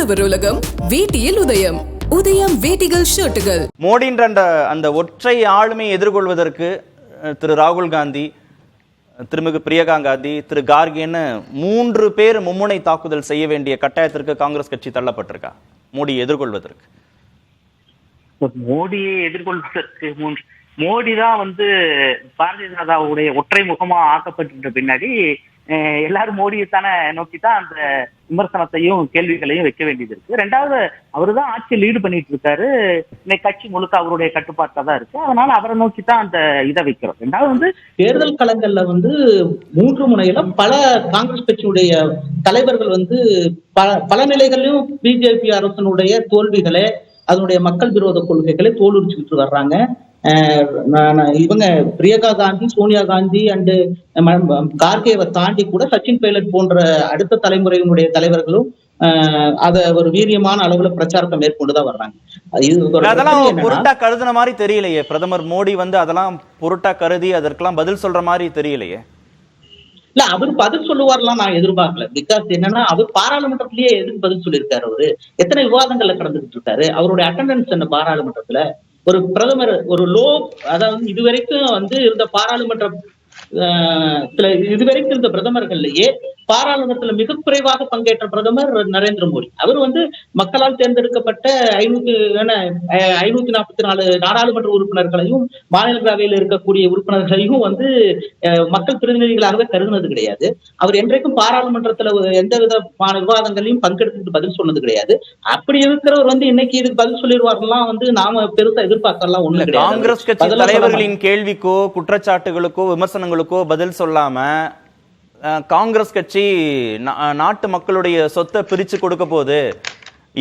உழவர் உலகம் வேட்டியில் உதயம். உதயம் வேட்டிகள் ஷர்ட்டுகள். மோடின்ற அந்த ஒற்றை ஆளுமையை எதிர்கொள்வதற்கு திரு ராகுல் காந்தி, திருமிகு பிரியங்கா காந்தி, திரு கார்கேன்னு 3 பேர் மும்முனை தாக்குதல் செய்ய வேண்டிய கட்டாயத்திற்கு காங்கிரஸ் கட்சி தள்ளப்பட்டிருக்கா மோடியை எதிர்கொள்வதற்கு? மோடியை எதிர்கொள்வதற்கு மோடி தான் பாரதிய ஜனதாவுடைய ஒற்றை முகமா ஆக்கப்பட்ட பின்னாடி எல்லாரும் மோடியை தானே நோக்கித்தான் அந்த விமர்சனத்தையும் கேள்விகளையும் வைக்க வேண்டியது இருக்கு. ரெண்டாவது, அவரு தான் ஆட்சியில் லீடு பண்ணிட்டு இருக்காரு. இன்னைக்கு கட்சி முழுக்க அவருடைய கட்டுப்பாட்டா தான் இருக்கு. அதனால அவரை நோக்கித்தான் அந்த இதை வைக்கிறோம். ரெண்டாவது, தேர்தல் களங்கள்ல 3 முனையில பல காங்கிரஸ் கட்சியுடைய தலைவர்கள் பல நிலைகளிலும் பிஜேபி அரசனுடைய தோல்விகளை, அதனுடைய மக்கள் விரோத கொள்கைகளை தோலுரிச்சுக்கிட்டு வர்றாங்க. இவங்க பிரியங்கா காந்தி, சோனியா காந்தி அண்டு கார்கேவை தாண்டி கூட சச்சின் பைலட் போன்ற அடுத்த தலைமுறையினுடைய தலைவர்களும் அத ஒரு வீரியமான அளவுல பிரச்சாரத்தை மேற்கொண்டுதான் வர்றாங்க. அதெல்லாம் பொருட்டா கருதுன மாதிரி தெரியலையே. பிரதமர் மோடி அதெல்லாம் பொருட்டா கருதி அதற்கெல்லாம் பதில் சொல்ற மாதிரி தெரியலையே. இல்ல, அவரு பதில் சொல்லுவார்லாம் நான் எதிர்பார்க்கல. பிகாஸ் என்னன்னா, அவர் பாராளுமன்றத்திலேயே எதுக்கு பதில் சொல்லியிருக்காரு? அவரு எத்தனை விவாதங்கள்ல கடந்துகிட்டு இருக்காரு? அவருடைய அட்டெண்டன்ஸ் என்ன பாராளுமன்றத்துல? ஒரு பிரதமர் அதாவது இதுவரைக்கும் இருந்த பாராளுமன்ற இதுவரைக்கும் இருந்த பிரதமர்கள்லயே பாராளுமன்றத்துல மிக குறைவாக பங்கேற்ற பிரதமர் நரேந்திர மோடி. அவர் மக்களால் தேர்ந்தெடுக்கப்பட்ட 544 நாடாளுமன்ற உறுப்பினர்களையும் மாநிலங்களவையில் இருக்கக்கூடிய உறுப்பினர்களையும் மக்கள் பிரதிநிதிகளாகவே கருதுனது கிடையாது. அவர் என்றைக்கும் பாராளுமன்றத்துல எந்த விதமான விவாதங்களையும் பங்கெடுத்துட்டு பதில் சொன்னது கிடையாது. அப்படி இருக்கிறவர் இன்னைக்கு இதுக்கு பதில் சொல்லிடுவார்கள்லாம் நாம பெருசா எதிர்பார்க்கலாம் ஒண்ணு கிடையாது. காங்கிரஸ் கட்சி தலைவர்களின் கேள்விக்கோ குற்றச்சாட்டுகளுக்கோ விமர்சனங்களுக்கோ பதில் சொல்லாம காங்கிரஸ் கட்சி நாட்டு மக்களுடைய சொத்தை பிரிச்சு கொடுக்க போகுது,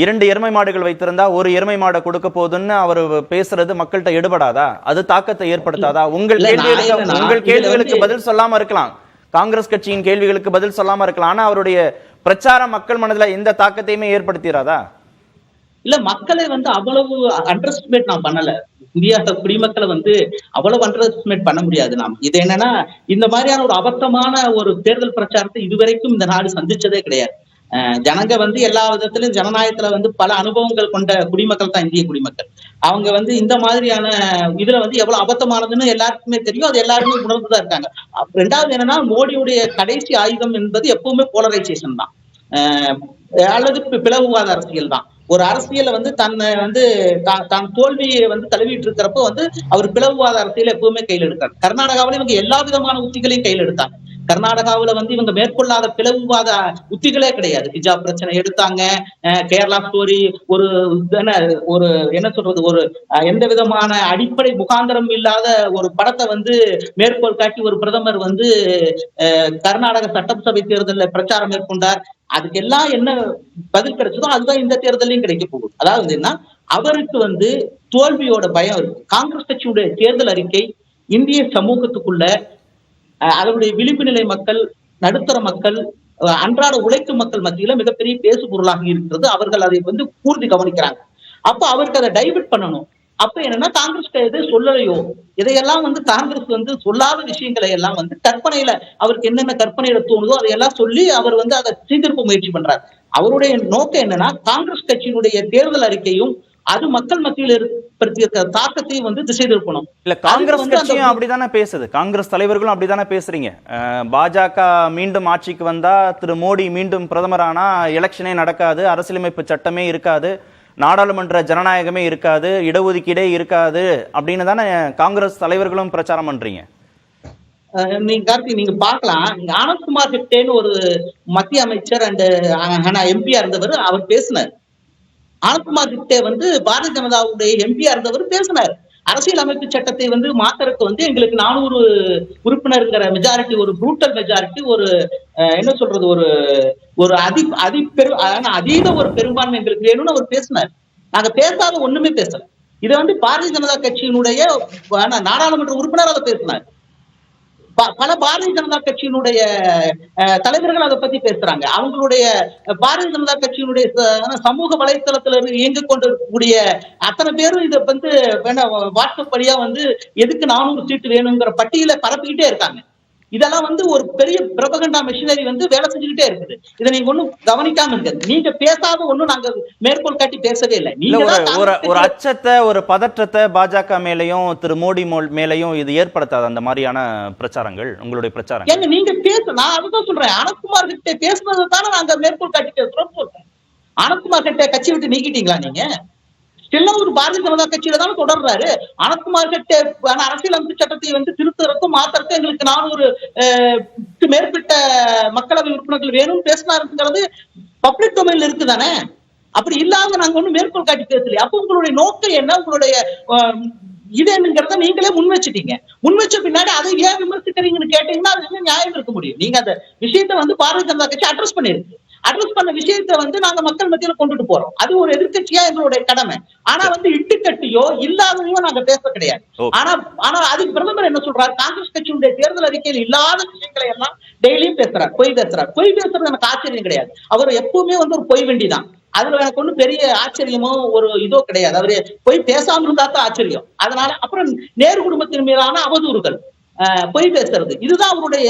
2 எருமை மாடுகள் வைத்திருந்தா 1 எருமை மாடை கொடுக்க போகுதுன்னு அவர் பேசுறது மக்கள்கிட்ட எடுபடாதா? அது தாக்கத்தை ஏற்படுத்தாதா? உங்கள் கேள்விகளுக்கு பதில் சொல்லாம இருக்கலாம், காங்கிரஸ் கட்சியின் கேள்விகளுக்கு பதில் சொல்லாம இருக்கலாம், ஆனா அவருடைய பிரச்சாரம் மக்கள் மனதுல எந்த தாக்கத்தையுமே ஏற்படுத்திடாதா? இல்ல, மக்களை அவ்வளவு அண்டர் எஸ்டிமேட் நான் பண்ணல. இந்தியா குடிமக்களை அவ்வளவு அண்டர் எஸ்டிமேட் பண்ண முடியாது. நாம் இது என்னன்னா, இந்த மாதிரியான ஒரு அபத்தமான ஒரு தேர்தல் பிரச்சாரத்தை இதுவரைக்கும் இந்த நாடு சந்திச்சதே கிடையாது. ஜனங்க எல்லா விதத்திலும் ஜனநாயகத்துல பல அனுபவங்கள் கொண்ட குடிமக்கள் தான் இந்திய குடிமக்கள். அவங்க இந்த மாதிரியான இதுல எவ்வளவு அபத்தமானதுன்னு எல்லாருக்குமே தெரியும். அது எல்லாருமே உணர்ந்துதான் இருக்காங்க. ரெண்டாவது என்னன்னா, மோடியுடைய கடைசி ஆயுதம் என்பது எப்பவுமே போலரைசேஷன் தான், அல்லது பிளவுவாத அரசியல் தான். ஒரு அரசியல தன்னை தான் தோல்வியை தழுவிட்டு இருக்கிறப்போ அவர் பிளவுவாத அரசியல எப்பவுமே கையில் எடுத்தார். கர்நாடகாவில இவங்க எல்லா விதமான உத்திகளையும் கையில் எடுத்தாங்க. கர்நாடகாவில இவங்க மேற்கொள்ளாத பிளவுவாத உத்திகளே கிடையாது. ஹிஜாப் பிரச்சனை எடுத்தாங்க, கேரளா ஸ்டோரி, ஒரு என்ன சொல்றது, ஒரு எந்த விதமான அடிப்படை முகாந்திரம் இல்லாத ஒரு படத்தை மேற்கோள் காட்டி ஒரு பிரதமர் கர்நாடக சட்டசபை தேர்தலில் பிரச்சாரம் மேற்கொண்டார். அதுக்கெல்லாம் என்ன பதில் கிடைச்சதோ அதுதான் இந்த தேர்தலையும் கிடைக்க போகுது. அதாவது என்ன, அவருக்கு தோல்வியோட பயம் இருக்கு. காங்கிரஸ் கட்சியுடைய தேர்தல் அறிக்கை இந்திய சமூகத்துக்குள்ள அதனுடைய விளிம்பு நிலை மக்கள், நடுத்தர மக்கள், அன்றாட உழைக்கும் மக்கள் மத்தியில மிகப்பெரிய பேசு பொருளாக இருக்கிறது. அவர்கள் அதை கூர்ந்து கவனிக்கிறாங்க. அப்ப அவருக்கு அதை டைவர்ட் பண்ணணும். அப்ப என்னன்னா, காங்கிரஸ் எது சொல்லலையோ இதையெல்லாம் காங்கிரஸ் சொல்லாத விஷயங்களை எல்லாம் கற்பனையில அவருக்கு என்னென்ன கற்பனையில தோணுதோ அதையெல்லாம் சொல்லி அவர் அதை சீர்திருப்ப முயற்சி பண்றார். அவருடைய நோக்கம் என்னன்னா, காங்கிரஸ் கட்சியினுடைய தேர்தல் அறிக்கையும் அது மக்கள் மத்தியில் ஏற்படுத்திய தாக்கத்தையும் திசை திருப்பணும். இல்ல, காங்கிரஸ் கட்சியும் அப்படித்தானே பேசுது, காங்கிரஸ் தலைவர்களும் அப்படித்தானே பேசுறீங்க. பாஜக மீண்டும் ஆட்சிக்கு வந்தா, திரு மோடி மீண்டும் பிரதமரானா எலெக்ஷனே நடக்காது, அரசியலமைப்பு சட்டமே இருக்காது, நாடாளுமன்ற ஜனநாயகமே இருக்காது, இடஒதுக்கீடே இருக்காது அப்படின்னு தானே காங்கிரஸ் தலைவர்களும் பிரச்சாரம் பண்றீங்க. நீங்க பாக்கலாம், ஆனந்த்குமார் ஹெக்டேன்னு ஒரு மத்திய அமைச்சர் அண்ட் எம்பியா இருந்தவர், அவர் பேசினார். ஆனந்த்குமார் ஹெக்டே பாரதிய ஜனதாவுடைய எம்பியா இருந்தவர் பேசினார். அரசியல் அமைப்பு சட்டத்தை மாத்தறதுக்கு எங்களுக்கு 400 உறுப்பினர்கிற மெஜாரிட்டி, ஒரு ப்ரூட்டல் மெஜாரிட்டி, ஒரு என்ன சொல்றது, ஒரு அதீத ஒரு பெரும்பான்மை எங்களுக்கு வேணும்னு அவர் பேசினார். நாங்க பேசாத ஒண்ணுமே பேசல. இதை பாரதிய ஜனதா கட்சியினுடைய நாடாளுமன்ற உறுப்பினர் அதை பேசினார். பல பாரதிய ஜனதா கட்சியினுடைய தலைவர்கள் அதை பத்தி பேசுறாங்க. அவங்களுடைய பாரதிய ஜனதா கட்சியினுடைய சமூக வலைத்தளத்துல இயங்க கொண்டிருக்கக்கூடிய அத்தனை பேரும் இதை வாட்ஸ்அப் வழியா எதுக்கு 400 சீட்டு வேணுங்கிற பட்டியலை பரப்பிக்கிட்டே இருக்காங்க. இதெல்லாம் வந்து ஒரு பெரிய பிரபகண்டா மிஷினரி வந்து வேலை செஞ்சுக்கிட்டே இருக்குது. இதை நீங்க ஒண்ணும் கவனிக்காம இருக்குது. நீங்க பேசாத ஒண்ணும் நாங்க மேற்கோள் காட்டி பேசவே இல்லை. ஒரு அச்சத்தை, ஒரு பதற்றத்தை பாஜக மேலையும் திரு மோடி மேலையும் இது ஏற்படுத்தாது அந்த மாதிரியான பிரச்சாரங்கள், உங்களுடைய பிரச்சாரம்? ஏங்க நீங்க நான் அதுதான் சொல்றேன், அனந்த்குமார் கிட்ட பேசுனது தானே நாங்க மேற்கோள் காட்டி பேசுறோம் சொல்றேன். அனந்த்குமார் கிட்ட கட்சி விட்டு நீக்கிட்டீங்களா நீங்க? ஸ்டில்லும் ஒரு பாரதிய ஜனதா கட்சியில தானே தொடர்றாரு. அனந்த்குமார் கிட்ட அரசியலமைப்பு சட்டத்தை வந்து திருத்தறதுக்கும் மாத்திரத்துக்கும் எங்களுக்கு 400 மேற்பட்ட மக்களவை உறுப்பினர்கள் வேணும்னு பேசினாருங்கிறது பப்ளிக் டொமைன்ல இருக்குதானே? அப்படி இல்லாம நாங்க ஒண்ணும் மேற்கோள் காட்டி பேசலையே. அப்ப உங்களுடைய நோக்கம் என்ன, உங்களுடைய இது என்னங்கிறத நீங்களே முன்வச்சுட்டீங்க. முன்வச்ச பின்னாடி அதை ஏன் விமர்சிக்கிறீங்கன்னு கேட்டீங்கன்னா அது என்ன நியாயம் இருக்க முடியும்? நீங்க அந்த விஷயத்த வந்து பாரதிய ஜனதா கட்சி அட்ரஸ் பண்ணிருக்கு. அட்ரஸ் பண்ண விஷயத்தை வந்து நாங்க மக்கள் மத்தியில கொண்டுட்டு போறோம். அது ஒரு எதிர்க்கட்சியா எங்களுடைய கடமை. ஆனா வந்து இட்டுக்கட்டியோ இல்லாததையோ நாங்க பேச கிடையாது. ஆனா அதுக்கு பிரதமர் என்ன சொல்றாரு, காங்கிரஸ் கட்சியுடைய தேர்தல் அறிக்கையில் இல்லாத விஷயங்களை எல்லாம் டெய்லியும் பேசுறாரு, பொய் பேசுறாரு. பொய் பேசுறது எனக்கு ஆச்சரியம் கிடையாது. அவர் எப்பவுமே வந்து ஒரு பொய் வண்டி தான். அதுல எனக்கு ஒன்றும் பெரிய ஆச்சரியமோ ஒரு இதோ கிடையாது. அவரு போய் பேசாம இருந்தா தான் ஆச்சரியம். அதனால அப்புறம் நேரு குடும்பத்தின் மீதான அவதூறுகள், பொய் பேசுறது, இதுதான் அவருடைய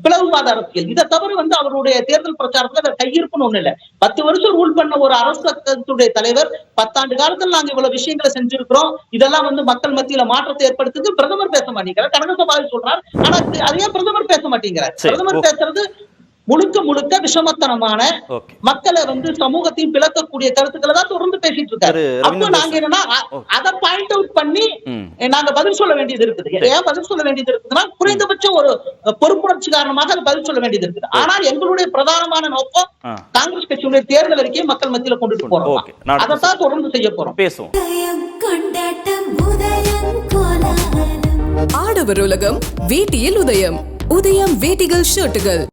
பிளவுவாத அரசியல். இதை தவிர வந்து அவருடைய தேர்தல் பிரச்சாரத்துல கையிருப்புன்னு ஒண்ணு இல்ல. 10 வருஷம் ரூல் பண்ண ஒரு அரசுடைய தலைவர் 10 ஆண்டு காலத்துல நாங்க இவ்வளவு விஷயங்களை செஞ்சிருக்கிறோம், இதெல்லாம் வந்து மக்கள் மத்தியில மாற்றத்தை ஏற்படுத்துது. பிரதமர் பேச மாட்டேங்கிறார். கடந்த சபாவில் சொல்றாரு, ஆனா அதையே பிரதமர் பேச மாட்டேங்கிறார். பிரதமர் பேசுறது முழுக்க முழுக்க விஷமத்தனமான, மக்களை வந்து சமூகத்தையும் பிளக்கக்கூடிய கருத்துக்களை தான் தொடர்ந்து பேசிட்டு இருக்காரு. அப்போ நாங்க என்னன்னா அதை பாயிண்ட் அவுட் பண்ணி நாங்க பதில் சொல்ல வேண்டியது இருக்குது. ஏன் பதில் சொல்ல வேண்டியது இருக்குதுன்னா, குறைந்தபட்சம் ஒரு பொறுப்புணர்ச்சி காரணமாக அதை பதில் சொல்ல வேண்டியது இருக்குது. ஆனால் எங்களுடைய பிரதானமான நோக்கம் காங்கிரஸ் கட்சியுடைய தேர்தல் அறிக்கையை மக்கள் மத்தியில கொண்டுட்டு போறோம். அதைத்தான் தொடர்ந்து செய்ய போறோம். பேசுவோம். ஆடவர் உலகம் வேட்டியில் உதயம். உதயம் வேட்டிகள் ஷர்ட்டுகள்.